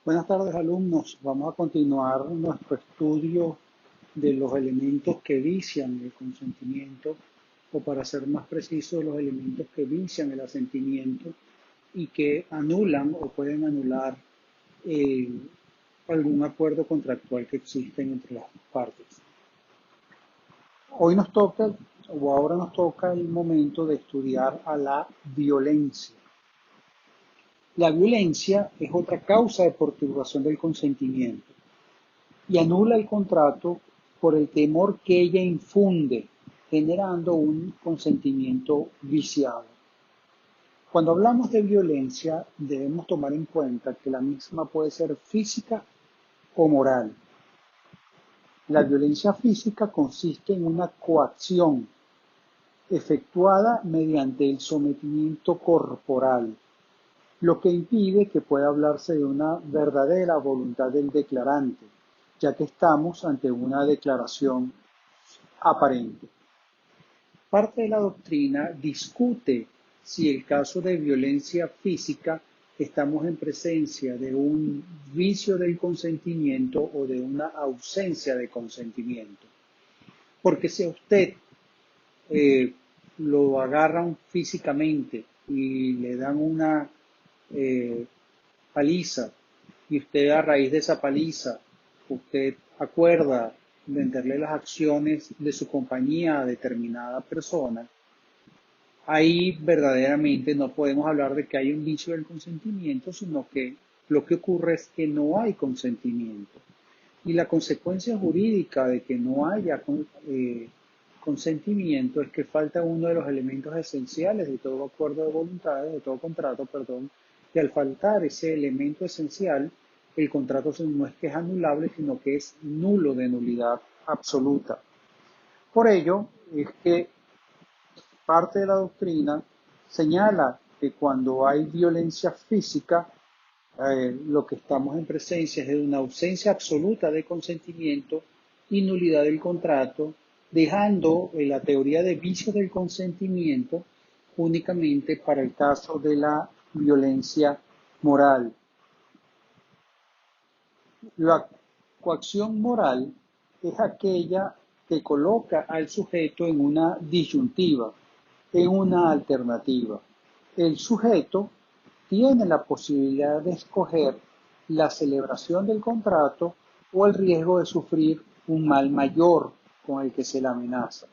Buenas tardes, alumnos. Vamos a continuar nuestro estudio de los elementos que vician el consentimiento, o para ser más preciso, los elementos que vician el asentimiento y que anulan o pueden anular eh, algún acuerdo contractual que existe entre las partes. Hoy nos toca, o ahora nos toca el momento de estudiar a la violencia. La violencia es otra causa de perturbación del consentimiento y anula el contrato por el temor que ella infunde, generando un consentimiento viciado. Cuando hablamos de violencia, debemos tomar en cuenta que la misma puede ser física o moral. La violencia física consiste en una coacción efectuada mediante el sometimiento corporal, lo que impide que pueda hablarse de una verdadera voluntad del declarante, ya que estamos ante una declaración aparente. Parte de la doctrina discute si el caso de violencia física estamos en presencia de un vicio del consentimiento o de una ausencia de consentimiento. Porque si a usted lo agarran físicamente y le dan una eh, paliza y usted a raíz de esa paliza, usted acuerda venderle las acciones de su compañía a determinada persona, ahí verdaderamente no podemos hablar de que hay un vicio del consentimiento, sino que lo que ocurre es que no hay consentimiento. Y la consecuencia jurídica de que no haya consentimiento es que falta uno de los elementos esenciales de todo acuerdo de voluntades, de todo contrato, perdón, y al faltar ese elemento esencial, el contrato no es que es anulable, sino que es nulo, de nulidad absoluta. Por ello es que parte de la doctrina señala que cuando hay violencia física, lo que estamos en presencia es de una ausencia absoluta de consentimiento y nulidad del contrato, dejando la teoría de vicios del consentimiento únicamente para el caso de la violencia moral. La coacción moral es aquella que coloca al sujeto en una disyuntiva, en una alternativa. El sujeto tiene la posibilidad de escoger la celebración del contrato o el riesgo de sufrir un mal mayor con el que se le amenaza.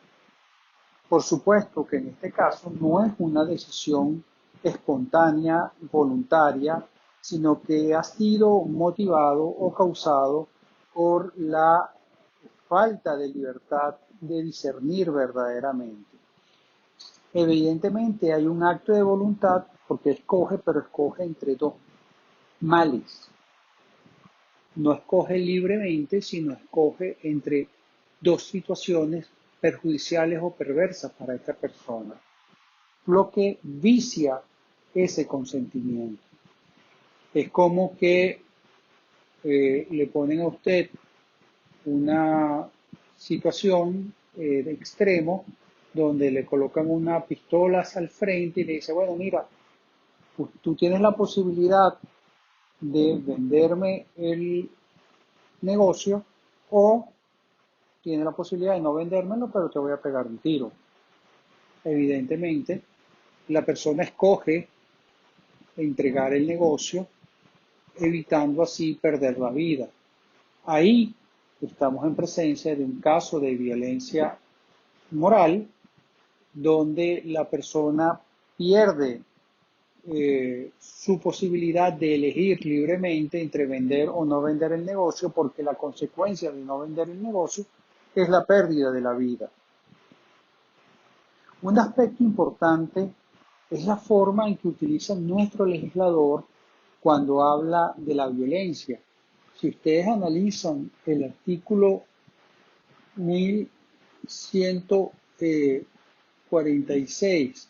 Por supuesto que en este caso no es una decisión espontánea, voluntaria, sino que ha sido motivado o causado por la falta de libertad de discernir verdaderamente. Evidentemente hay un acto de voluntad porque escoge, pero escoge entre dos males. No escoge libremente, sino escoge entre dos situaciones perjudiciales o perversas para esta persona, lo que vicia ese consentimiento. Es como que le ponen a usted una situación de extremo donde le colocan una pistola al frente y le dice, bueno, mira, tú tienes la posibilidad de venderme el negocio o tienes la posibilidad de no vendérmelo, pero te voy a pegar un tiro. Evidentemente, la persona escoge entregar el negocio, evitando así perder la vida. Ahí estamos en presencia de un caso de violencia moral donde la persona pierde su posibilidad de elegir libremente entre vender o no vender el negocio, porque la consecuencia de no vender el negocio es la pérdida de la vida. Un aspecto importante es la forma en que utiliza nuestro legislador cuando habla de la violencia. Si ustedes analizan el artículo 1146,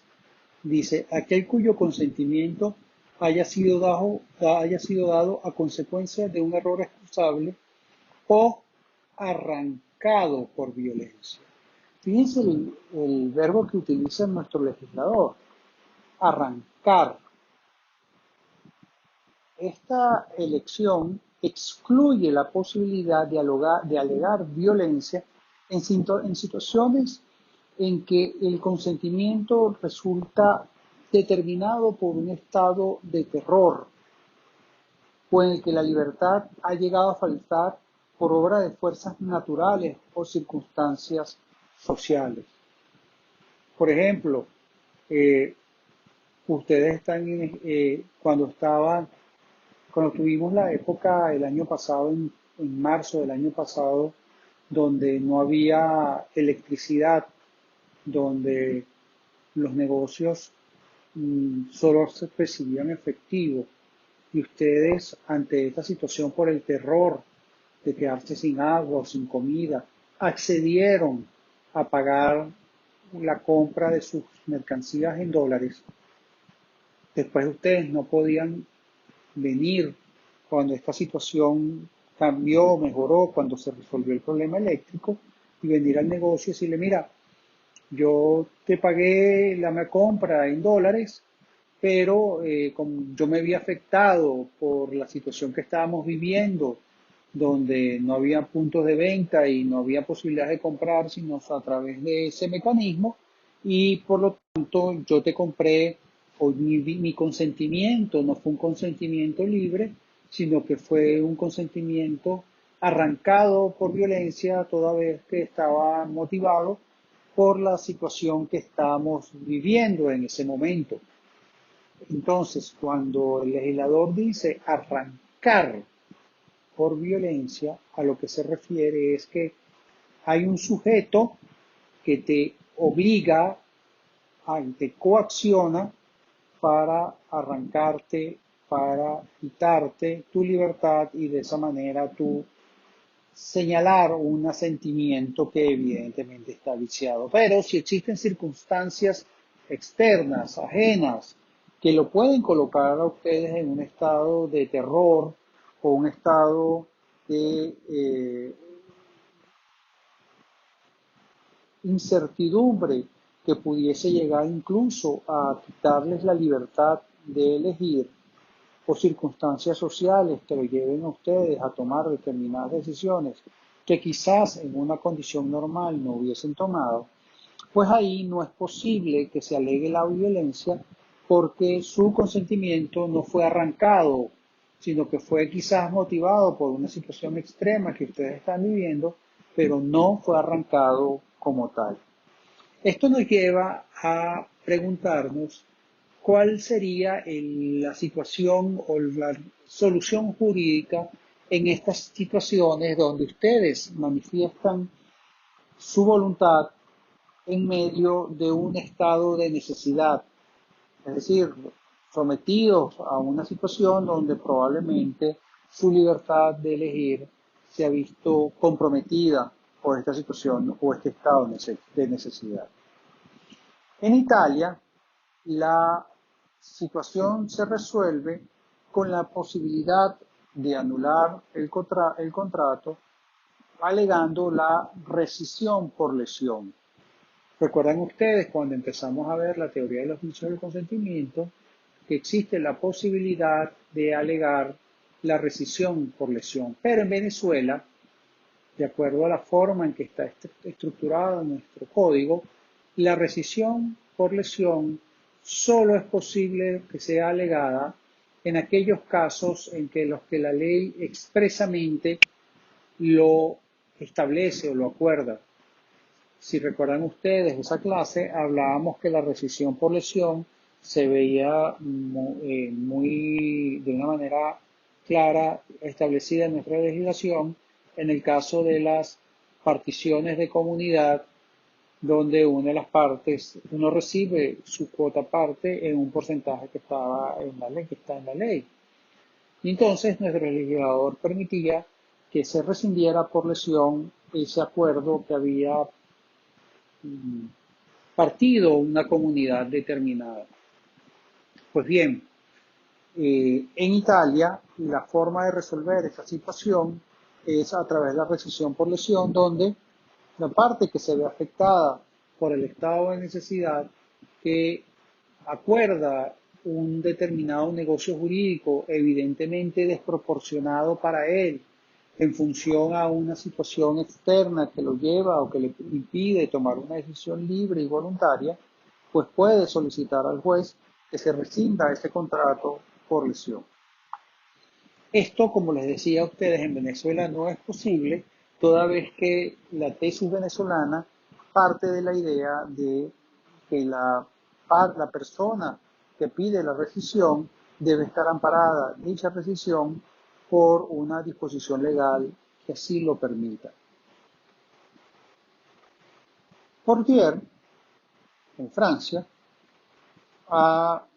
dice, aquel cuyo consentimiento haya sido dado a consecuencia de un error excusable o arrancado por violencia. Fíjense el verbo que utiliza nuestro legislador, arrancar. Esta elección excluye la posibilidad de alegar violencia en situaciones en que el consentimiento resulta determinado por un estado de terror o en el que la libertad ha llegado a faltar por obra de fuerzas naturales o circunstancias sociales. Por ejemplo, eh, ustedes están cuando tuvimos la época el año pasado, en marzo del año pasado, donde no había electricidad, donde los negocios solo se recibían efectivo, y ustedes ante esta situación por el terror de quedarse sin agua o sin comida, accedieron a pagar la compra de sus mercancías en dólares. Después ustedes no podían venir cuando esta situación cambió, mejoró, cuando se resolvió el problema eléctrico, y venir al negocio y decirle, mira, yo te pagué la compra en dólares, pero como yo me vi afectado por la situación que estábamos viviendo, donde no había puntos de venta y no había posibilidad de comprar sino a través de ese mecanismo, y por lo tanto yo te compré, o mi consentimiento no fue un consentimiento libre, sino que fue un consentimiento arrancado por violencia, toda vez que estaba motivado por la situación que estábamos viviendo en ese momento. Entonces, cuando el legislador dice arrancar por violencia, a lo que se refiere es que hay un sujeto que te obliga, te coacciona para arrancarte, para quitarte tu libertad y de esa manera tú señalar un asentimiento que evidentemente está viciado. Pero si existen circunstancias externas, ajenas, que lo pueden colocar a ustedes en un estado de terror o un estado de incertidumbre que pudiese llegar incluso a quitarles la libertad de elegir, o circunstancias sociales que lo lleven a ustedes a tomar determinadas decisiones que quizás en una condición normal no hubiesen tomado, pues ahí no es posible que se alegue la violencia, porque su consentimiento no fue arrancado, sino que fue quizás motivado por una situación extrema que ustedes están viviendo, pero no fue arrancado como tal. Esto nos lleva a preguntarnos cuál sería la situación o la solución jurídica en estas situaciones donde ustedes manifiestan su voluntad en medio de un estado de necesidad, es decir, sometidos a una situación donde probablemente su libertad de elegir se ha visto comprometida por esta situación o este estado de necesidad. En Italia, la situación se resuelve con la posibilidad de anular el contrato, alegando la rescisión por lesión. Recuerdan ustedes cuando empezamos a ver la teoría de los vicios del consentimiento, que existe la posibilidad de alegar la rescisión por lesión. Pero en Venezuela, de acuerdo a la forma en que está estructurado nuestro código, la rescisión por lesión solo es posible que sea alegada en aquellos casos en que los que la ley expresamente lo establece o lo acuerda. Si recuerdan ustedes esa clase, hablábamos que la rescisión por lesión se veía de una manera clara establecida en nuestra legislación en el caso de las particiones de comunidad, donde una de las partes, uno recibe su cuota parte en un porcentaje que estaba en la ley, que está en la ley. Y entonces nuestro legislador permitía que se rescindiera por lesión ese acuerdo que había partido una comunidad determinada. Pues bien, en Italia la forma de resolver esta situación es a través de la rescisión por lesión, donde la parte que se ve afectada por el estado de necesidad que acuerda un determinado negocio jurídico evidentemente desproporcionado para él en función a una situación externa que lo lleva o que le impide tomar una decisión libre y voluntaria, pues puede solicitar al juez que se rescinda ese contrato por lesión. Esto, como les decía a ustedes, en Venezuela no es posible, toda vez que la tesis venezolana parte de la idea de que la persona que pide la rescisión debe estar amparada dicha rescisión por una disposición legal que así lo permita. Portier, en Francia,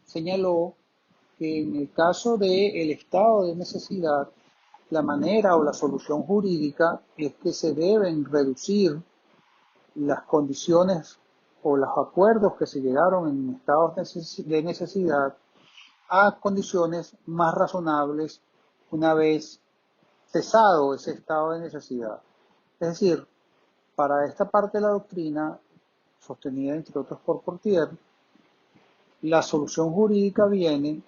señaló que en el caso del estado de necesidad, la manera o la solución jurídica es que se deben reducir las condiciones o los acuerdos que se llegaron en estados de necesidad a condiciones más razonables una vez cesado ese estado de necesidad. Es decir, para esta parte de la doctrina, sostenida entre otros por Portier, la solución jurídica viene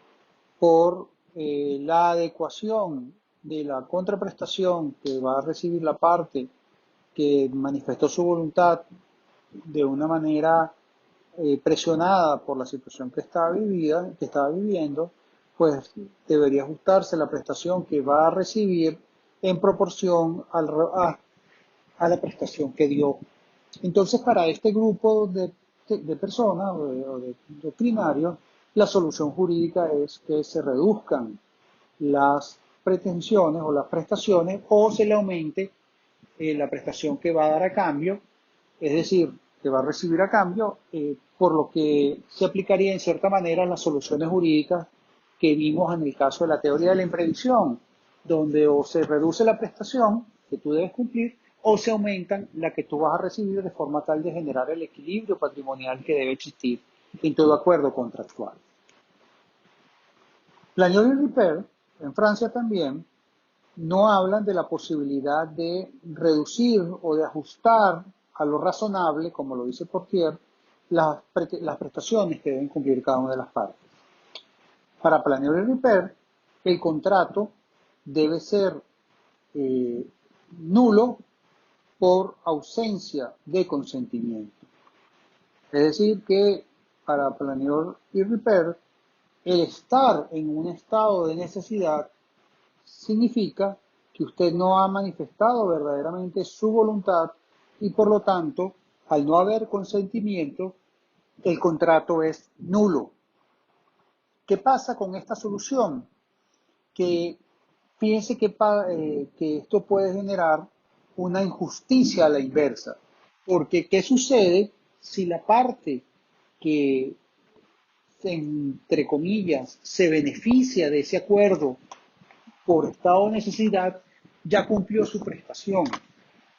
por la adecuación de la contraprestación que va a recibir la parte que manifestó su voluntad de una manera presionada por la situación que estaba viviendo, pues debería ajustarse la prestación que va a recibir en proporción a la prestación que dio. Entonces, para este grupo de personas o de doctrinarios, la solución jurídica es que se reduzcan las pretensiones o las prestaciones o se le aumente la prestación que va a dar a cambio, es decir, que va a recibir a cambio, por lo que se aplicaría en cierta manera las soluciones jurídicas que vimos en el caso de la teoría de la imprevisión, donde o se reduce la prestación que tú debes cumplir o se aumentan la que tú vas a recibir de forma tal de generar el equilibrio patrimonial que debe existir en todo acuerdo contractual. Planier y Ripert, en Francia también, no hablan de la posibilidad de reducir o de ajustar a lo razonable, como lo dice Portier, las prestaciones que deben cumplir cada una de las partes. Para Planier y Ripert, el contrato debe ser nulo por ausencia de consentimiento. Es decir, que para Planier y Ripert, el estar en un estado de necesidad significa que usted no ha manifestado verdaderamente su voluntad y por lo tanto, al no haber consentimiento, el contrato es nulo. ¿Qué pasa con esta solución? Que fíjense que esto puede generar una injusticia a la inversa. Porque, ¿qué sucede si la parte que, entre comillas, se beneficia de ese acuerdo por estado de necesidad, ya cumplió su prestación?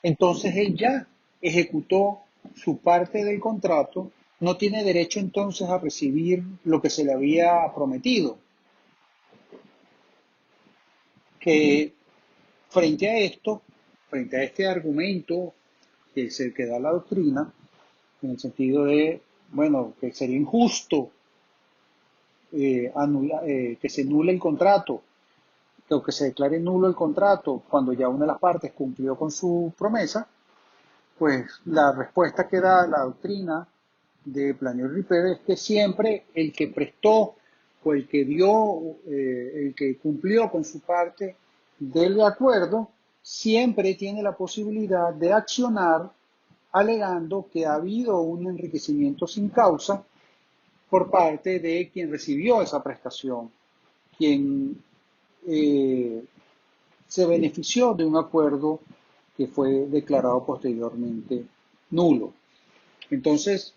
Entonces él ya ejecutó su parte del contrato, no tiene derecho entonces a recibir lo que se le había prometido. Que frente a esto, frente a este argumento que es el que da la doctrina, en el sentido de, bueno, que sería injusto que se anule el contrato, o que se declare nulo el contrato cuando ya una de las partes cumplió con su promesa, pues la respuesta que da la doctrina de Planier y Ripert es que siempre el que prestó o el que dio, el que cumplió con su parte del acuerdo, siempre tiene la posibilidad de accionar alegando que ha habido un enriquecimiento sin causa por parte de quien recibió esa prestación, quien se benefició de un acuerdo que fue declarado posteriormente nulo. Entonces,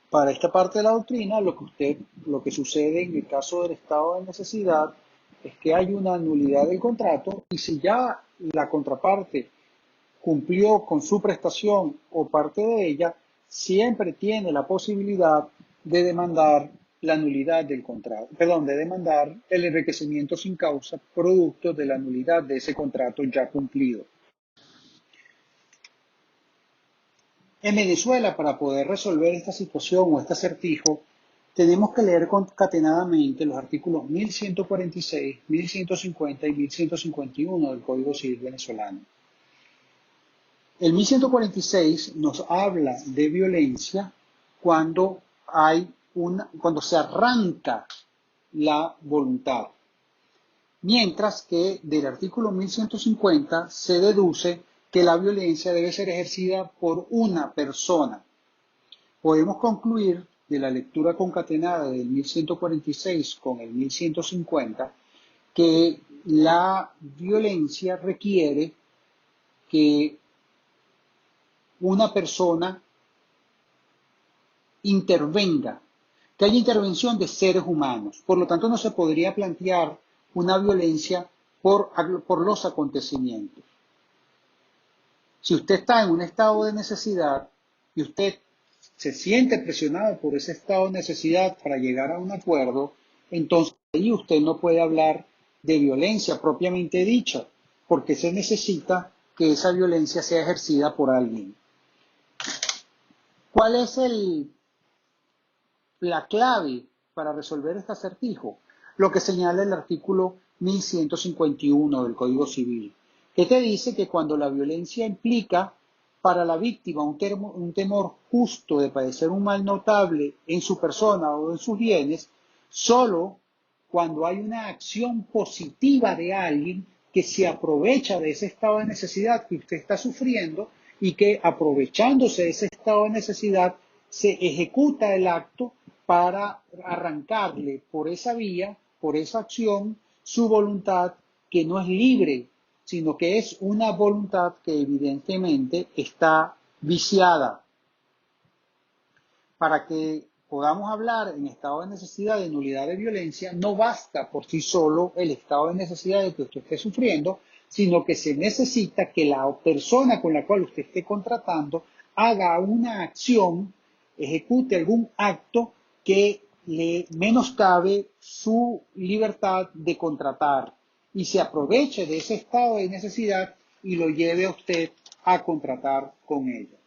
para esta parte de la doctrina, lo que sucede en el caso del estado de necesidad es que hay una nulidad del contrato y si ya la contraparte cumplió con su prestación o parte de ella, siempre tiene la posibilidad de demandar la nulidad del contrato, perdón, de demandar el enriquecimiento sin causa producto de la nulidad de ese contrato ya cumplido. En Venezuela, para poder resolver esta situación o este acertijo, tenemos que leer concatenadamente los artículos 1146, 1150 y 1151 del Código Civil venezolano. El 1146 nos habla de violencia cuando cuando se arranca la voluntad. Mientras que del artículo 1150 se deduce que la violencia debe ser ejercida por una persona. Podemos concluir de la lectura concatenada del 1146 con el 1150 que la violencia requiere que una persona intervenga, que haya intervención de seres humanos. Por lo tanto, no se podría plantear una violencia por los acontecimientos. Si usted está en un estado de necesidad y usted se siente presionado por ese estado de necesidad para llegar a un acuerdo, entonces ahí usted no puede hablar de violencia propiamente dicha, porque se necesita que esa violencia sea ejercida por alguien. ¿Cuál es la clave para resolver este acertijo? Lo que señala el artículo 1151 del Código Civil, que te dice que cuando la violencia implica para la víctima un temor justo de padecer un mal notable en su persona o en sus bienes, solo cuando hay una acción positiva de alguien que se aprovecha de ese estado de necesidad que usted está sufriendo y que aprovechándose de ese estado de necesidad se ejecuta el acto para arrancarle por esa vía, por esa acción, su voluntad que no es libre, sino que es una voluntad que evidentemente está viciada. Para que podamos hablar en estado de necesidad de nulidad de violencia, no basta por sí solo el estado de necesidad de que usted esté sufriendo, sino que se necesita que la persona con la cual usted esté contratando haga una acción, ejecute algún acto que le menoscabe su libertad de contratar y se aproveche de ese estado de necesidad y lo lleve a usted a contratar con ella.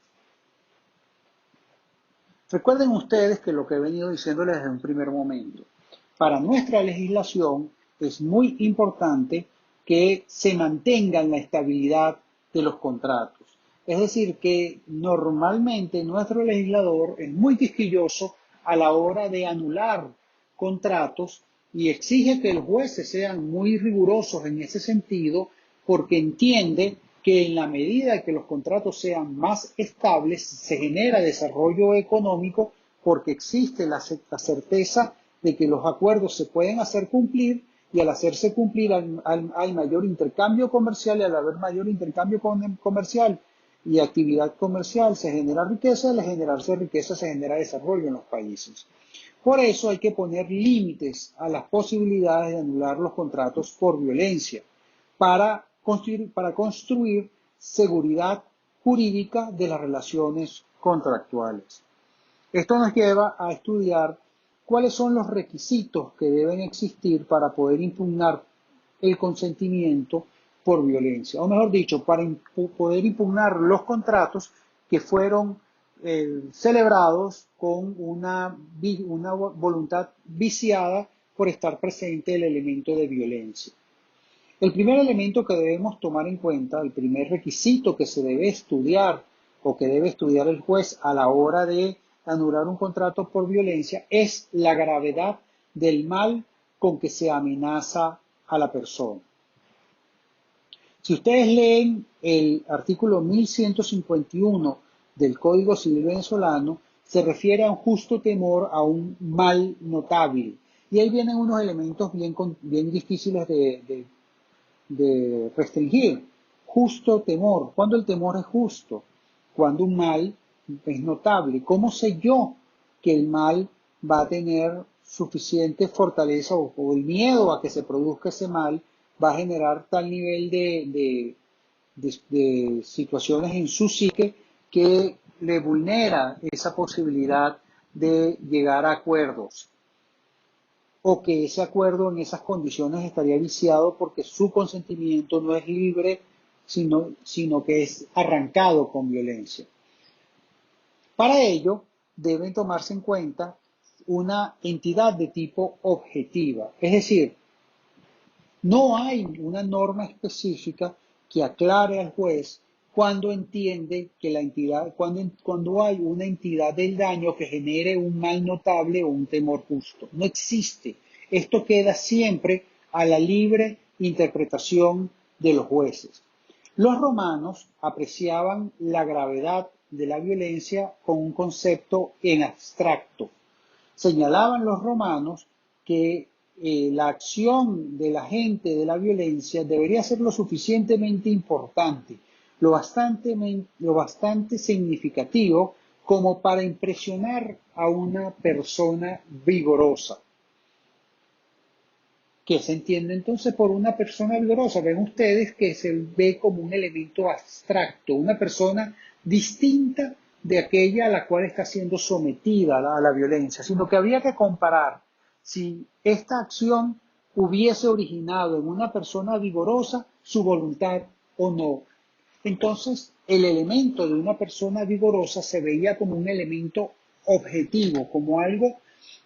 Recuerden ustedes que lo que he venido diciéndoles desde un primer momento, para nuestra legislación es muy importante que se mantenga la estabilidad de los contratos. Es decir, que normalmente nuestro legislador es muy quisquilloso a la hora de anular contratos y exige que los jueces sean muy rigurosos en ese sentido porque entiende que en la medida que los contratos sean más estables se genera desarrollo económico porque existe la certeza de que los acuerdos se pueden hacer cumplir y al hacerse cumplir hay mayor intercambio comercial y al haber mayor intercambio comercial y actividad comercial se genera riqueza, al generarse riqueza se genera desarrollo en los países. Por eso hay que poner límites a las posibilidades de anular los contratos por violencia para construir seguridad jurídica de las relaciones contractuales. Esto nos lleva a estudiar cuáles son los requisitos que deben existir para poder impugnar el consentimiento por violencia, o mejor dicho, para poder impugnar los contratos que fueron celebrados con una voluntad viciada por estar presente el elemento de violencia. El primer elemento que debemos tomar en cuenta, el primer requisito que se debe estudiar o que debe estudiar el juez a la hora de anular un contrato por violencia es la gravedad del mal con que se amenaza a la persona. Si ustedes leen el artículo 1151 del Código Civil venezolano, se refiere a un justo temor a un mal notable. Y ahí vienen unos elementos bien difíciles de restringir. Justo temor. ¿Cuándo el temor es justo? Cuando un mal es notable. ¿Cómo sé yo que el mal va a tener suficiente fortaleza o el miedo a que se produzca ese mal va a generar tal nivel de situaciones en su psique que le vulnera esa posibilidad de llegar a acuerdos? O que ese acuerdo en esas condiciones estaría viciado porque su consentimiento no es libre, sino que es arrancado con violencia. Para ello, deben tomarse en cuenta una entidad de tipo objetiva. Es decir, no hay una norma específica que aclare al juez cuando entiende que la entidad, cuando hay una entidad del daño que genere un mal notable o un temor justo. No existe. Esto queda siempre a la libre interpretación de los jueces. Los romanos apreciaban la gravedad de la violencia con un concepto en abstracto. Señalaban los romanos que la acción de la gente de la violencia debería ser lo suficientemente importante, lo bastante significativo como para impresionar a una persona vigorosa. ¿Qué se entiende entonces por una persona vigorosa? Ven ustedes que se ve como un elemento abstracto, una persona distinta de aquella a la cual está siendo sometida a la violencia, sino que había que comparar si esta acción hubiese originado en una persona vigorosa su voluntad o no. Entonces, el elemento de una persona vigorosa se veía como un elemento objetivo, como algo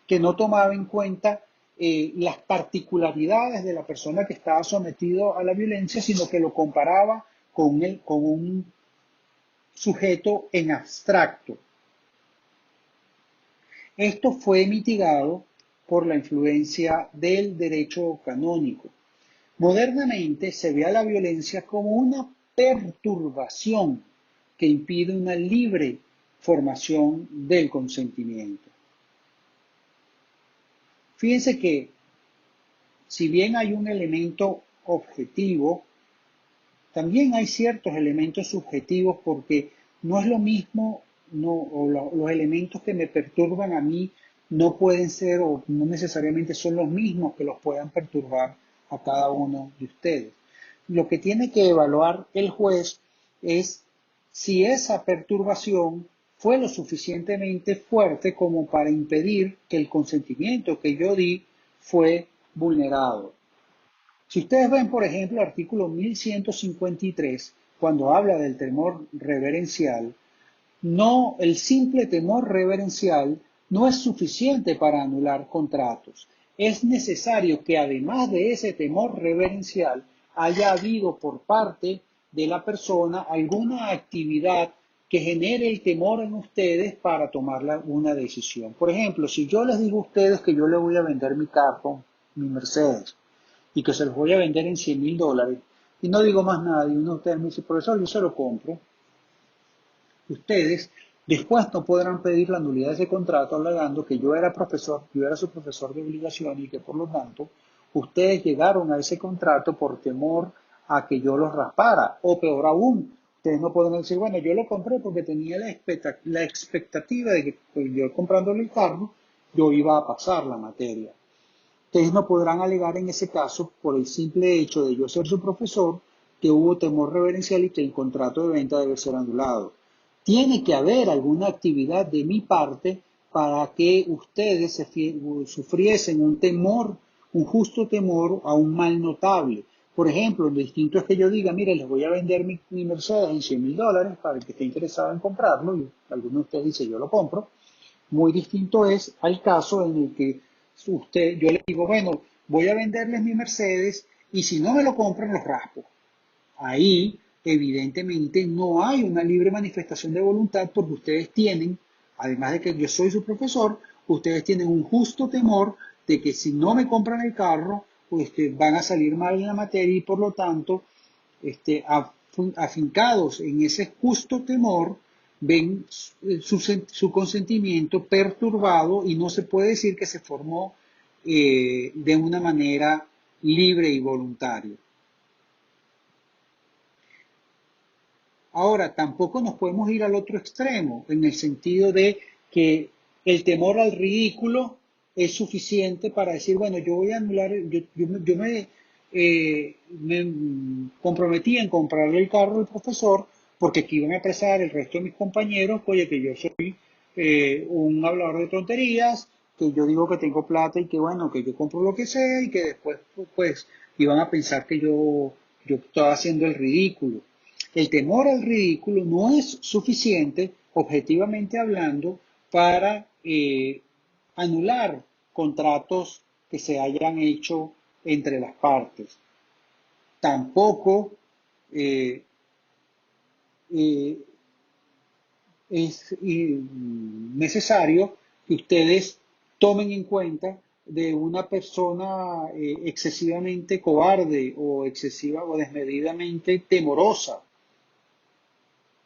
que no tomaba en cuenta las particularidades de la persona que estaba sometido a la violencia, sino que lo comparaba con un sujeto en abstracto. Esto fue mitigado por la influencia del derecho canónico. Modernamente se ve a la violencia como una perturbación que impide una libre formación del consentimiento. Fíjense que si bien hay un elemento objetivo, también hay ciertos elementos subjetivos porque no es lo mismo, los elementos que me perturban a mí no pueden ser o no necesariamente son los mismos que los puedan perturbar a cada uno de ustedes. Lo que tiene que evaluar el juez es si esa perturbación fue lo suficientemente fuerte como para impedir que el consentimiento que yo di fue vulnerado. Si ustedes ven, por ejemplo, el artículo 1153, cuando habla del temor reverencial, no, el simple temor reverencial no es suficiente para anular contratos. Es necesario que además de ese temor reverencial haya habido por parte de la persona alguna actividad que genere el temor en ustedes para tomar una decisión. Por ejemplo, si yo les digo a ustedes que yo les voy a vender mi carro, mi Mercedes, y que se los voy a vender en $100,000, y no digo más nada, y uno de ustedes me dice, profesor, yo se lo compro, ustedes después no podrán pedir la nulidad de ese contrato alegando que yo era profesor, yo era su profesor de obligación y que por lo tanto ustedes llegaron a ese contrato por temor a que yo los raspara. O peor aún, ustedes no pueden decir, bueno, yo lo compré porque tenía la expectativa de que pues, yo comprándole el carro, yo iba a pasar la materia. Ustedes no podrán alegar en ese caso por el simple hecho de yo ser su profesor que hubo temor reverencial y que el contrato de venta debe ser anulado. Tiene que haber alguna actividad de mi parte para que ustedes sufriesen un temor, un justo temor a un mal notable. Por ejemplo, lo distinto es que yo diga, mire, les voy a vender mi Mercedes en $100,000 para el que esté interesado en comprarlo, y alguno de ustedes dice, yo lo compro. Muy distinto es al caso en el que yo le digo, bueno, voy a venderles mi Mercedes y si no me lo compran, los raspo. Ahí, evidentemente, no hay una libre manifestación de voluntad porque ustedes tienen, además de que yo soy su profesor, ustedes tienen un justo temor de que si no me compran el carro, pues, van a salir mal en la materia y por lo tanto, afincados en ese justo temor, ven su consentimiento perturbado y no se puede decir que se formó de una manera libre y voluntaria. Ahora, tampoco nos podemos ir al otro extremo, en el sentido de que el temor al ridículo es suficiente para decir, bueno, yo voy a anular, yo me comprometí en comprarle el carro al profesor porque aquí iban a expresar el resto de mis compañeros, oye, que yo soy un hablador de tonterías, que yo digo que tengo plata y que bueno, que yo compro lo que sea y que después pues iban a pensar que yo estaba haciendo el ridículo. El temor al ridículo no es suficiente, objetivamente hablando, para anular contratos que se hayan hecho entre las partes. Tampoco eh, eh, es necesario que ustedes tomen en cuenta de una persona excesivamente cobarde o excesiva o desmedidamente temorosa.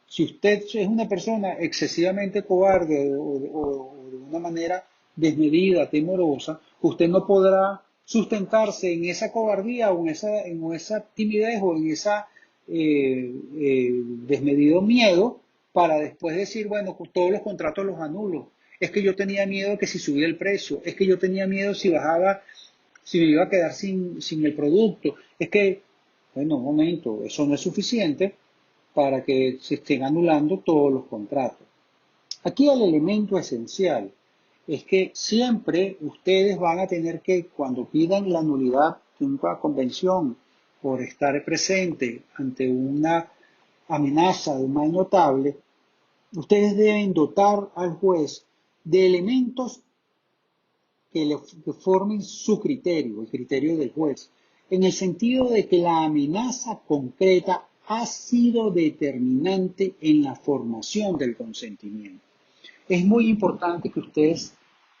Si usted es una persona excesivamente cobarde o de una manera desmedida, temorosa, usted no podrá sustentarse en esa cobardía o en esa timidez o en esa desmedido miedo para después decir, bueno, todos los contratos los anulo. Es que yo tenía miedo de que si subía el precio, es que yo tenía miedo si bajaba, si me iba a quedar sin el producto. Es que, bueno, un momento, eso no es suficiente para que se estén anulando todos los contratos. Aquí el elemento esencial es que siempre ustedes van a tener que, cuando pidan la nulidad de una convención por estar presente ante una amenaza de un mal notable, ustedes deben dotar al juez de elementos que formen su criterio, el criterio del juez, en el sentido de que la amenaza concreta ha sido determinante en la formación del consentimiento. Es muy importante que ustedes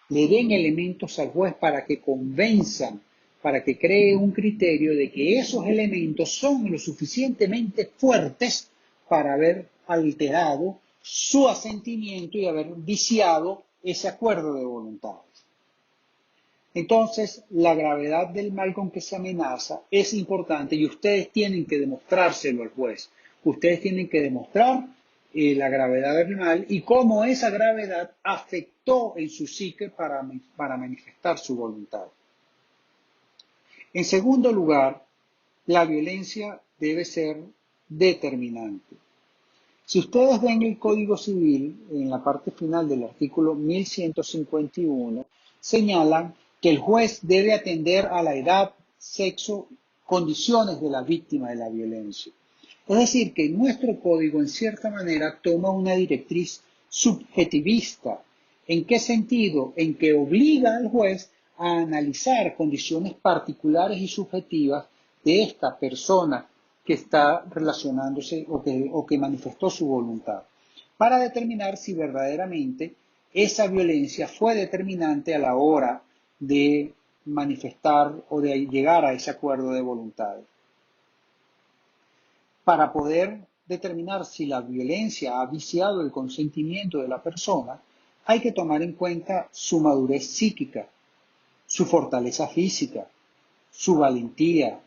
le den elementos al juez para que convenzan, para que cree un criterio de que esos elementos son lo suficientemente fuertes para haber alterado su asentimiento y haber viciado ese acuerdo de voluntades. Entonces, la gravedad del mal con que se amenaza es importante y ustedes tienen que demostrárselo al juez. Ustedes tienen que demostrar la gravedad del mal y cómo esa gravedad afectó en su psique para manifestar su voluntad. En segundo lugar, la violencia debe ser determinante. Si ustedes ven el Código Civil, en la parte final del artículo 1151, señalan que el juez debe atender a la edad, sexo, condiciones de la víctima de la violencia. Es decir, que nuestro código en cierta manera toma una directriz subjetivista. ¿En qué sentido? En que obliga al juez a analizar condiciones particulares y subjetivas de esta persona que está relacionándose o que manifestó su voluntad, para determinar si verdaderamente esa violencia fue determinante a la hora de manifestar o de llegar a ese acuerdo de voluntades. Para poder determinar si la violencia ha viciado el consentimiento de la persona, hay que tomar en cuenta su madurez psíquica, su fortaleza física, su valentía,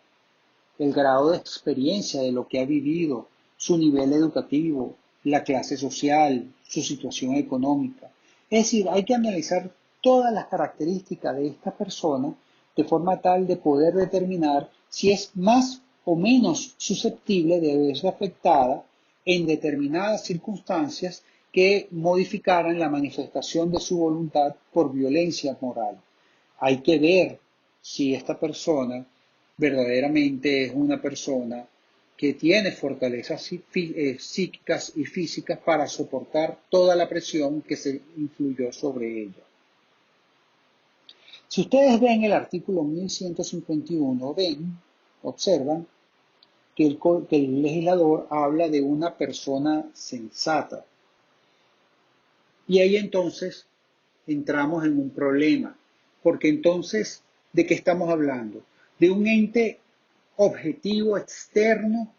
el grado de experiencia de lo que ha vivido, su nivel educativo, la clase social, su situación económica. Es decir, hay que analizar todas las características de esta persona de forma tal de poder determinar si es más o menos susceptible de verse afectada en determinadas circunstancias que modificaran la manifestación de su voluntad por violencia moral. Hay que ver si esta persona verdaderamente es una persona que tiene fortalezas psíquicas y físicas para soportar toda la presión que se influyó sobre ella. Si ustedes ven el artículo 1151, observan que el legislador habla de una persona sensata. Y ahí entonces entramos en un problema, porque entonces, ¿de qué estamos hablando? De un ente objetivo externo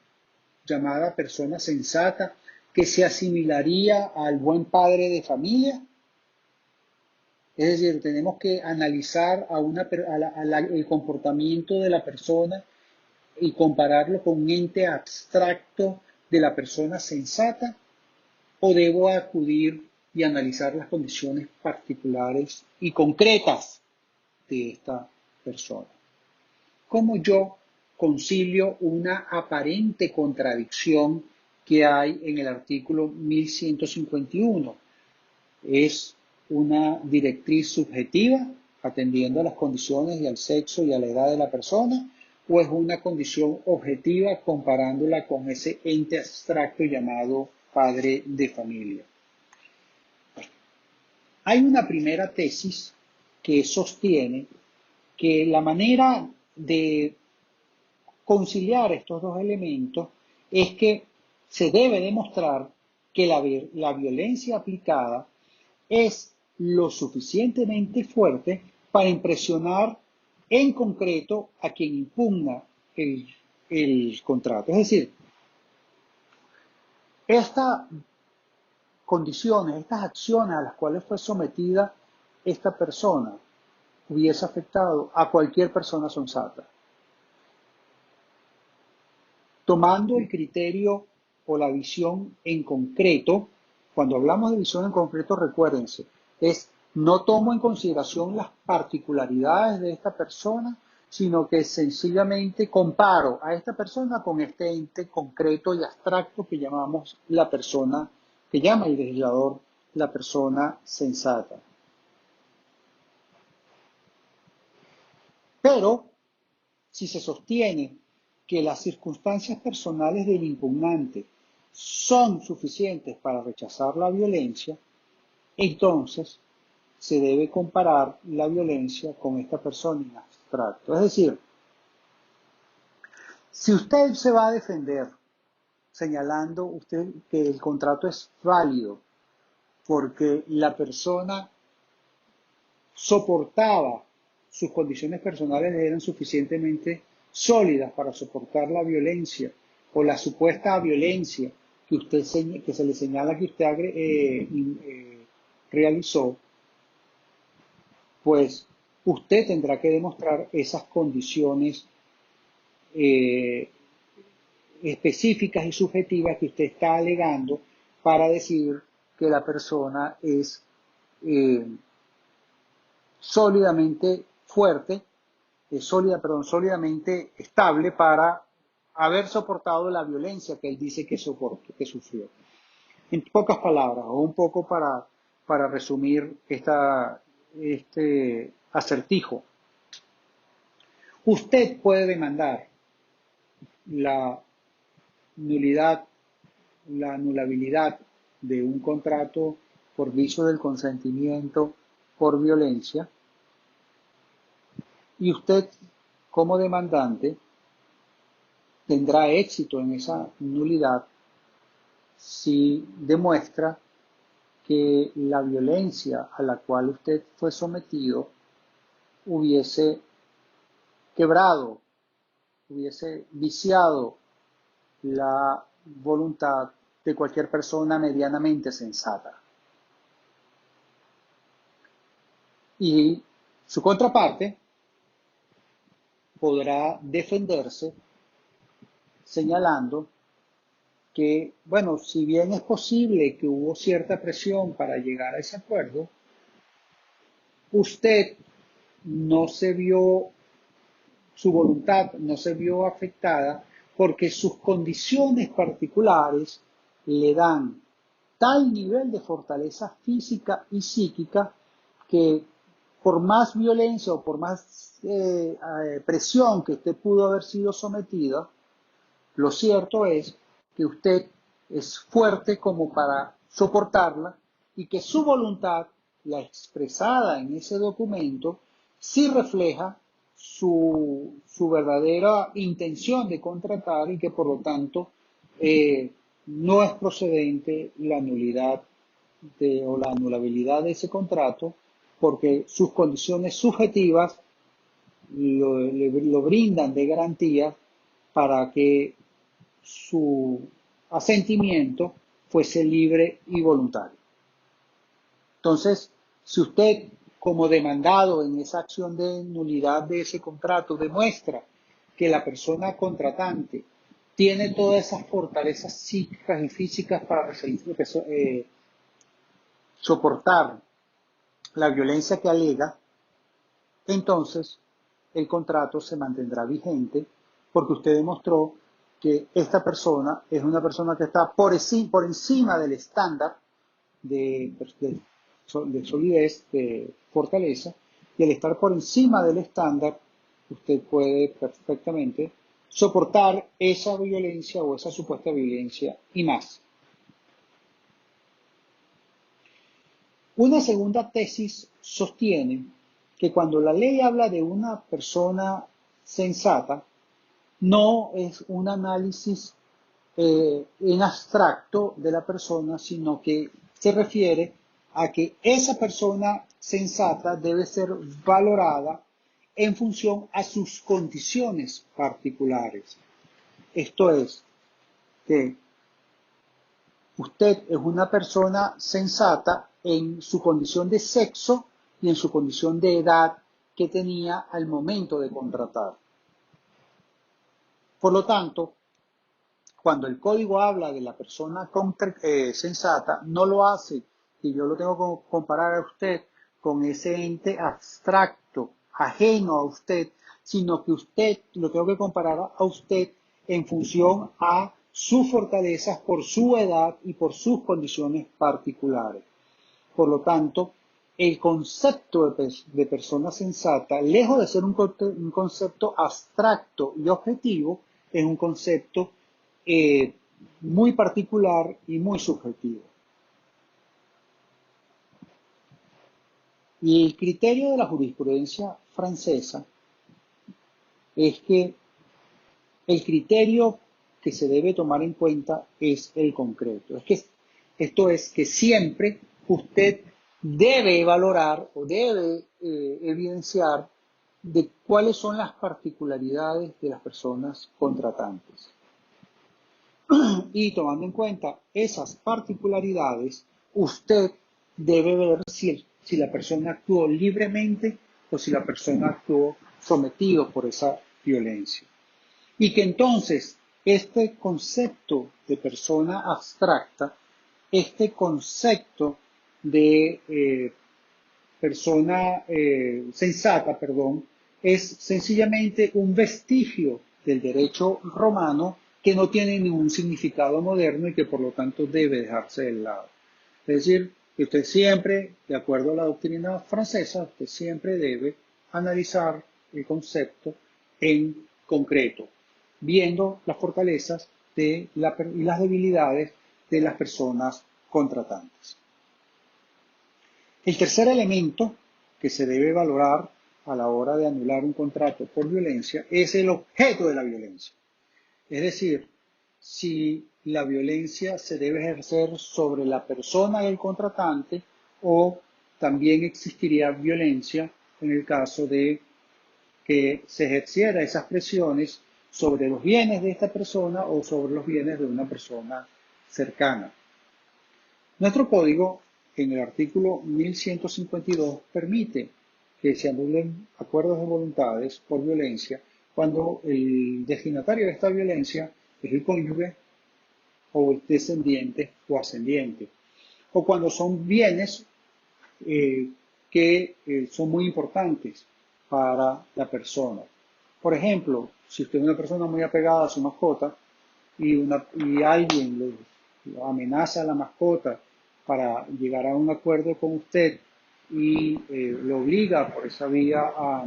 llamada persona sensata que se asimilaría al buen padre de familia. Es decir, tenemos que analizar el comportamiento de la persona y compararlo con un ente abstracto de la persona sensata, o debo acudir y analizar las condiciones particulares y concretas de esta persona. ¿Cómo yo concilio una aparente contradicción que hay en el artículo 1151? ¿Es una directriz subjetiva, atendiendo a las condiciones y al sexo y a la edad de la persona? ¿O es una condición objetiva comparándola con ese ente abstracto llamado padre de familia? Hay una primera tesis que sostiene que la manera de conciliar estos dos elementos es que se debe demostrar que la violencia aplicada es lo suficientemente fuerte para impresionar en concreto a quien impugna el contrato. Es decir, estas condiciones, estas acciones a las cuales fue sometida esta persona hubiese afectado a cualquier persona sensata. Tomando el criterio o la visión en concreto, cuando hablamos de visión en concreto, recuérdense, es no tomo en consideración las particularidades de esta persona, sino que sencillamente comparo a esta persona con este ente concreto y abstracto que llamamos la persona, que llama el legislador la persona sensata. Pero, si se sostiene que las circunstancias personales del impugnante son suficientes para rechazar la violencia, entonces se debe comparar la violencia con esta persona en abstracto. Es decir, si usted se va a defender señalando usted que el contrato es válido porque la persona soportaba, sus condiciones personales eran suficientemente sólidas para soportar la violencia o la supuesta violencia que se le señala que usted realizó, pues usted tendrá que demostrar esas condiciones eh, específicas y subjetivas que usted está alegando para decir que la persona es sólidamente fuerte, sólidamente estable para haber soportado la violencia que él dice que soportó, que sufrió. En pocas palabras, o un poco para resumir este acertijo, usted puede demandar la nulidad, la anulabilidad de un contrato por vicio del consentimiento por violencia, y usted como demandante tendrá éxito en esa nulidad si demuestra que la violencia a la cual usted fue sometido hubiese quebrado, hubiese viciado la voluntad de cualquier persona medianamente sensata. Y su contraparte podrá defenderse señalando que, bueno, si bien es posible que hubo cierta presión para llegar a ese acuerdo, usted no se vio, su voluntad no se vio afectada porque sus condiciones particulares le dan tal nivel de fortaleza física y psíquica que por más violencia o por más presión que usted pudo haber sido sometido, lo cierto es que usted es fuerte como para soportarla y que su voluntad, la expresada en ese documento, sí refleja su verdadera intención de contratar y que por lo tanto no es procedente la nulidad o la anulabilidad de ese contrato porque sus condiciones subjetivas lo brindan de garantía para que su asentimiento fuese libre y voluntario. Entonces, si usted, como demandado en esa acción de nulidad de ese contrato, demuestra que la persona contratante tiene todas esas fortalezas psíquicas y físicas para soportar la violencia que alega, entonces el contrato se mantendrá vigente porque usted demostró que esta persona es una persona que está por encima del estándar de solidez, de fortaleza, y al estar por encima del estándar, usted puede perfectamente soportar esa violencia o esa supuesta violencia y más. Una segunda tesis sostiene que cuando la ley habla de una persona sensata, no es un análisis en abstracto de la persona, sino que se refiere a que esa persona sensata debe ser valorada en función a sus condiciones particulares. Esto es, que usted es una persona sensata en su condición de sexo y en su condición de edad que tenía al momento de contratar. Por lo tanto, cuando el código habla de la persona sensata, no lo hace, y yo lo tengo que comparar a usted con ese ente abstracto, ajeno a usted, sino que usted lo tengo que comparar a usted en función a sus fortalezas por su edad y por sus condiciones particulares. Por lo tanto, el concepto de persona sensata, lejos de ser un concepto abstracto y objetivo, es un concepto eh, muy particular y muy subjetivo. Y el criterio de la jurisprudencia francesa es que el criterio que se debe tomar en cuenta es el concreto. Esto es que siempre usted debe valorar o debe evidenciar de cuáles son las particularidades de las personas contratantes. Y tomando en cuenta esas particularidades, usted debe ver si la persona actuó libremente o si la persona actuó sometido por esa violencia. Y que entonces este concepto de persona abstracta, este concepto de persona sensata, perdón, es sencillamente un vestigio del derecho romano que no tiene ningún significado moderno y que por lo tanto debe dejarse de lado. Es decir, que usted siempre, de acuerdo a la doctrina francesa, usted siempre debe analizar el concepto en concreto, viendo las fortalezas y las debilidades de las personas contratantes. El tercer elemento que se debe valorar a la hora de anular un contrato por violencia es el objeto de la violencia. Es decir, si la violencia se debe ejercer sobre la persona del contratante o también existiría violencia en el caso de que se ejerciera esas presiones sobre los bienes de esta persona o sobre los bienes de una persona cercana. Nuestro código, en el artículo 1152, permite que se anulen acuerdos de voluntades por violencia cuando el destinatario de esta violencia es el cónyuge o el descendiente o ascendiente, o cuando son bienes que son muy importantes para la persona. Por ejemplo, si usted es una persona muy apegada a su mascota y alguien lo amenaza a la mascota para llegar a un acuerdo con usted y lo obliga por esa vía a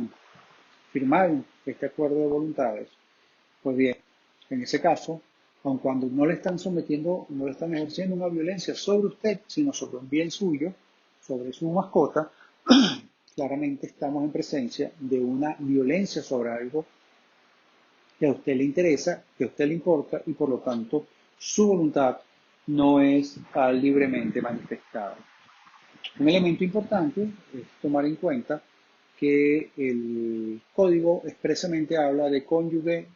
firmar este acuerdo de voluntades, pues bien, en ese caso, aun cuando no le están sometiendo, no le están ejerciendo una violencia sobre usted, sino sobre un bien suyo, sobre su mascota, claramente estamos en presencia de una violencia sobre algo que a usted le interesa, que a usted le importa y por lo tanto su voluntad no es libremente manifestada. Un elemento importante es tomar en cuenta que el código expresamente habla de cónyuge,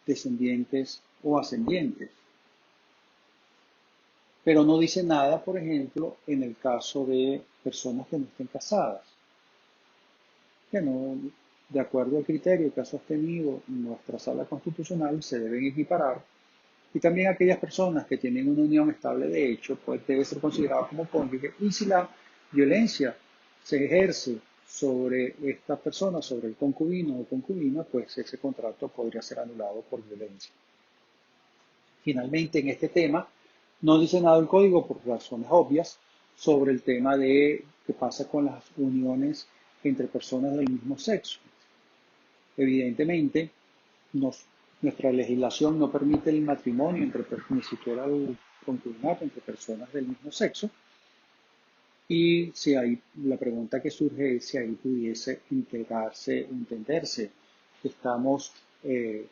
descendientes o ascendientes, pero no dice nada, por ejemplo, en el caso de personas que no estén casadas, que no, de acuerdo al criterio que ha sostenido nuestra sala constitucional, se deben equiparar, y también aquellas personas que tienen una unión estable de hecho, pues debe ser considerado como cónyuge, y si la violencia se ejerce sobre estas personas, sobre el concubino o concubina, pues ese contrato podría ser anulado por violencia. Finalmente, en este tema, no dice nada el código por razones obvias sobre el tema de qué pasa con las uniones entre personas del mismo sexo. Evidentemente, nuestra legislación no permite el matrimonio ni siquiera el concubinato entre personas del mismo sexo, Y si ahí, la pregunta que surge es si ahí pudiese integrarse, entenderse que estamos, que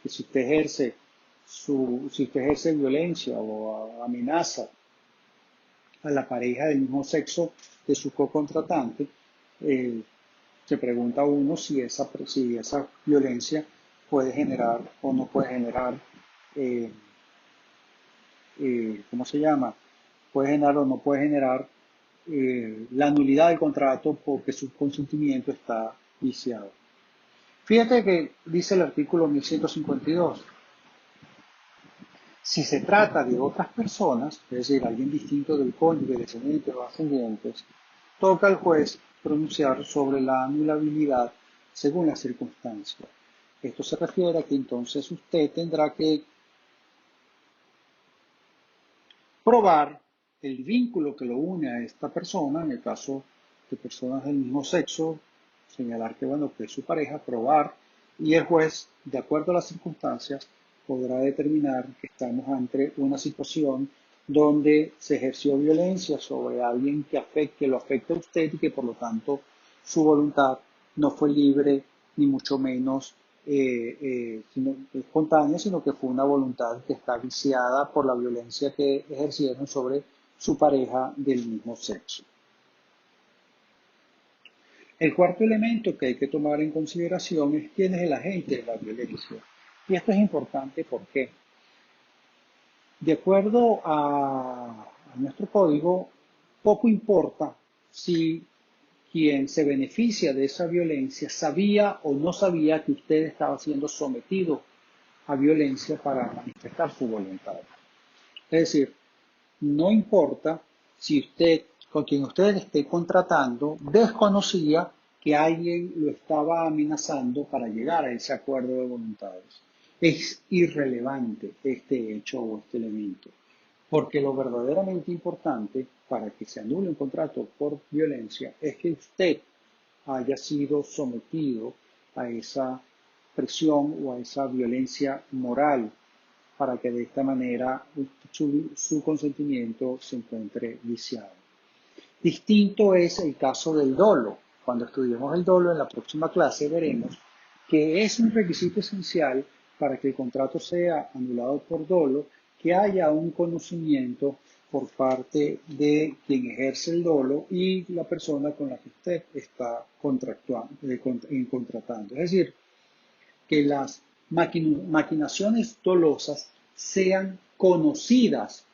si usted ejerce violencia o amenaza a la pareja del mismo sexo de su co-contratante, eh, se pregunta uno si esa violencia puede generar o no puede generar, eh, ¿cómo se llama? Puede generar o no puede generar la nulidad del contrato porque su consentimiento está viciado. Fíjate que dice el artículo 1152, si se trata de otras personas, es decir, alguien distinto del cónyuge, descendiente o ascendientes, toca al juez pronunciar sobre la anulabilidad según las circunstancias. Esto se refiere a que entonces usted tendrá que probar el vínculo que lo une a esta persona, en el caso de personas del mismo sexo, señalar que, bueno, que es su pareja, probar, y el juez, de acuerdo a las circunstancias, podrá determinar que estamos ante una situación donde se ejerció violencia sobre alguien que lo afecta a usted y que por lo tanto su voluntad no fue libre ni mucho menos espontánea, sino que fue una voluntad que está viciada por la violencia que ejercieron sobre su pareja del mismo sexo. El cuarto elemento que hay que tomar en consideración es quién es el agente de la violencia. Y esto es importante porque, de acuerdo a nuestro código, poco importa si quien se beneficia de esa violencia sabía o no sabía que usted estaba siendo sometido a violencia para manifestar su voluntad. Es decir, no importa si usted, con quien usted esté contratando, desconocía que alguien lo estaba amenazando para llegar a ese acuerdo de voluntades. Es irrelevante este hecho o este elemento, porque lo verdaderamente importante para que se anule un contrato por violencia es que usted haya sido sometido a esa presión o a esa violencia moral para que de esta manera su consentimiento se encuentre viciado. Distinto es el caso del dolo. Cuando estudiemos el dolo en la próxima clase veremos que es un requisito esencial para que el contrato sea anulado por dolo, que haya un conocimiento por parte de quien ejerce el dolo y la persona con la que usted está contratando. Es decir, que las maquinaciones dolosas sean conocidas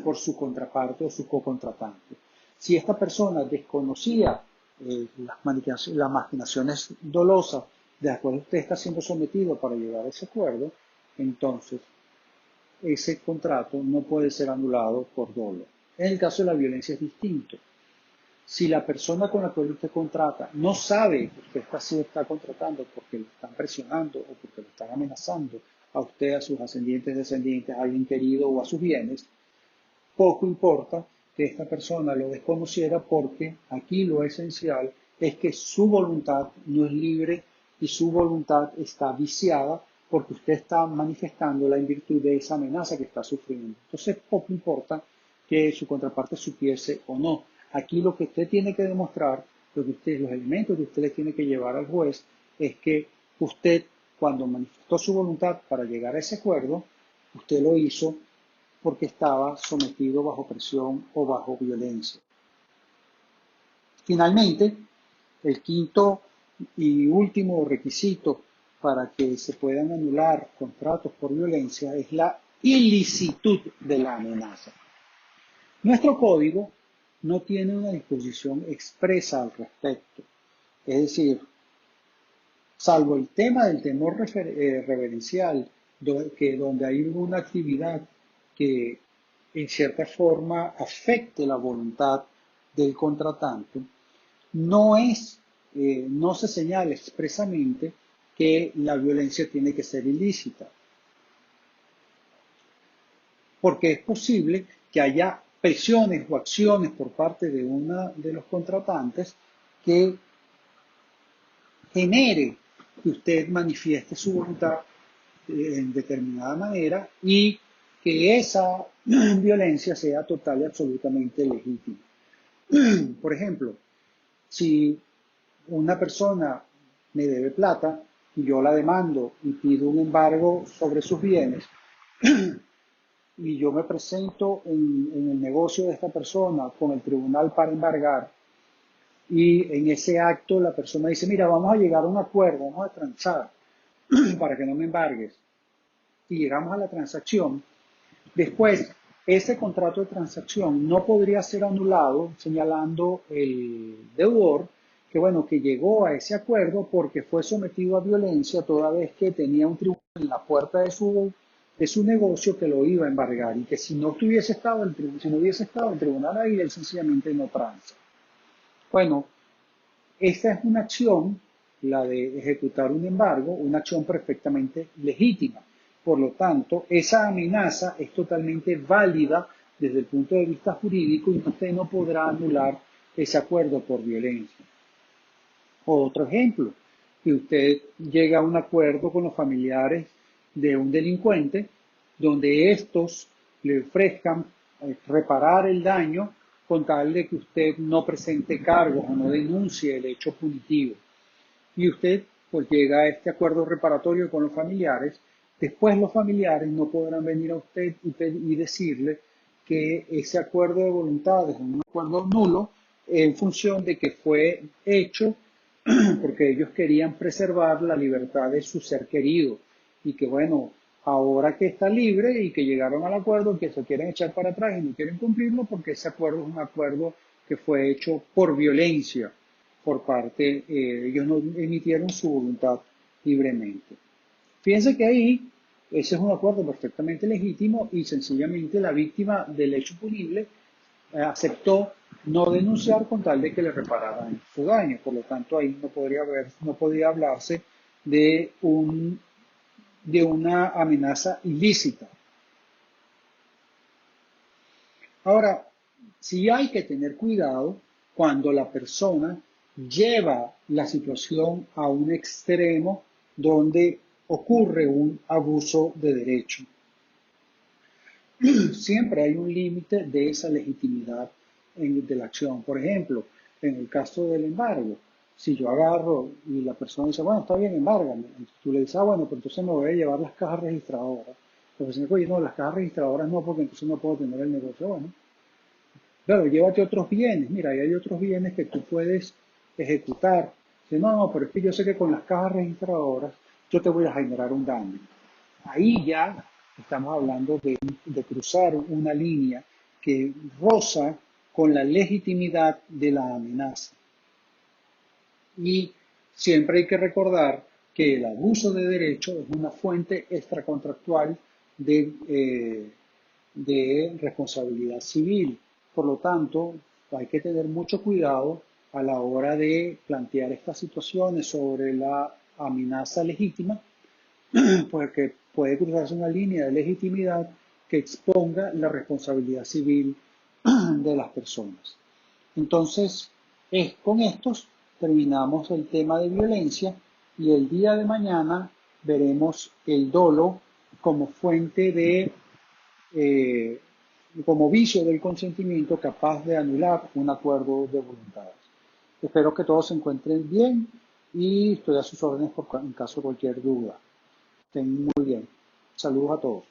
por su contraparte o su co-contratante. Si esta persona desconocía las maquinaciones dolosas de las cuales usted está siendo sometido para llegar a ese acuerdo, entonces ese contrato no puede ser anulado por dolo. En el caso de la violencia es distinto. Si la persona con la que usted contrata no sabe que usted está contratando porque lo están presionando o porque lo están amenazando a usted, a sus ascendientes, descendientes, a alguien querido o a sus bienes, poco importa que esta persona lo desconociera porque aquí lo esencial es que su voluntad no es libre y su voluntad está viciada porque usted está manifestándola en virtud de esa amenaza que está sufriendo. Entonces poco importa que su contraparte supiese o no. Aquí lo que usted tiene que demostrar, los elementos que usted le tiene que llevar al juez es que usted, cuando manifestó su voluntad para llegar a ese acuerdo, usted lo hizo porque estaba sometido bajo presión o bajo violencia. Finalmente, el quinto y último requisito para que se puedan anular contratos por violencia es la ilicitud de la amenaza. Nuestro código no tiene una disposición expresa al respecto. Es decir, salvo el tema del temor reverencial, donde hay una actividad que en cierta forma afecte la voluntad del contratante, no se señala expresamente que la violencia tiene que ser ilícita, porque es posible que haya presiones o acciones por parte de uno de los contratantes que genere que usted manifieste su voluntad en determinada manera y que esa violencia sea total y absolutamente legítima. Por ejemplo, si una persona me debe plata y yo la demando y pido un embargo sobre sus bienes y yo me presento en el negocio de esta persona con el tribunal para embargar y en ese acto la persona dice, mira, vamos a llegar a un acuerdo, vamos a transar para que no me embargues y llegamos a la transacción. Después, ese contrato de transacción no podría ser anulado señalando el deudor que, bueno, que llegó a ese acuerdo porque fue sometido a violencia toda vez que tenía un tribunal en la puerta de su negocio que lo iba a embargar y que si no hubiese estado el tribunal ahí, él sencillamente no transa. Bueno, esta es una acción, la de ejecutar un embargo, una acción perfectamente legítima. Por lo tanto, esa amenaza es totalmente válida desde el punto de vista jurídico y usted no podrá anular ese acuerdo por violencia. Otro ejemplo, que usted llega a un acuerdo con los familiares de un delincuente donde estos le ofrezcan reparar el daño con tal de que usted no presente cargos o no denuncie el hecho punitivo. Y usted pues llega a este acuerdo reparatorio con los familiares, después los familiares no podrán venir a usted y decirle que ese acuerdo de voluntades es un acuerdo nulo en función de que fue hecho porque ellos querían preservar la libertad de su ser querido y que bueno, ahora que está libre y que llegaron al acuerdo, que se quieren echar para atrás y no quieren cumplirlo porque ese acuerdo es un acuerdo que fue hecho por violencia por parte, ellos no emitieron su voluntad libremente. Fíjense que ahí ese es un acuerdo perfectamente legítimo y sencillamente la víctima del hecho punible aceptó no denunciar con tal de que le repararan su daño. Por lo tanto, ahí no podía hablarse de una amenaza ilícita. Ahora, sí hay que tener cuidado cuando la persona lleva la situación a un extremo donde ocurre un abuso de derecho. Siempre hay un límite de esa legitimidad de la acción. Por ejemplo, en el caso del embargo, si yo agarro y la persona dice, bueno, está bien, embárgame, tú le dices, ah, bueno, pero entonces me voy a llevar las cajas registradoras. Pero si me oye, no, las cajas registradoras no, porque entonces no puedo tener el negocio. Bueno, claro, llévate otros bienes. Mira, ahí hay otros bienes que tú puedes ejecutar. Dice, no, no, pero es que yo sé que con las cajas registradoras yo te voy a generar un daño. Ahí ya estamos hablando de cruzar una línea que roza con la legitimidad de la amenaza. Y siempre hay que recordar que el abuso de derecho es una fuente extracontractual de responsabilidad civil. Por lo tanto, hay que tener mucho cuidado a la hora de plantear estas situaciones sobre la amenaza legítima, porque puede cruzarse una línea de legitimidad que exponga la responsabilidad civil de las personas. Entonces, con estos terminamos el tema de violencia y el día de mañana veremos el dolo como fuente eh, como vicio del consentimiento capaz de anular un acuerdo de voluntades. Espero que todos se encuentren bien y estoy a sus órdenes en caso de cualquier duda. Estén muy bien. Saludos a todos.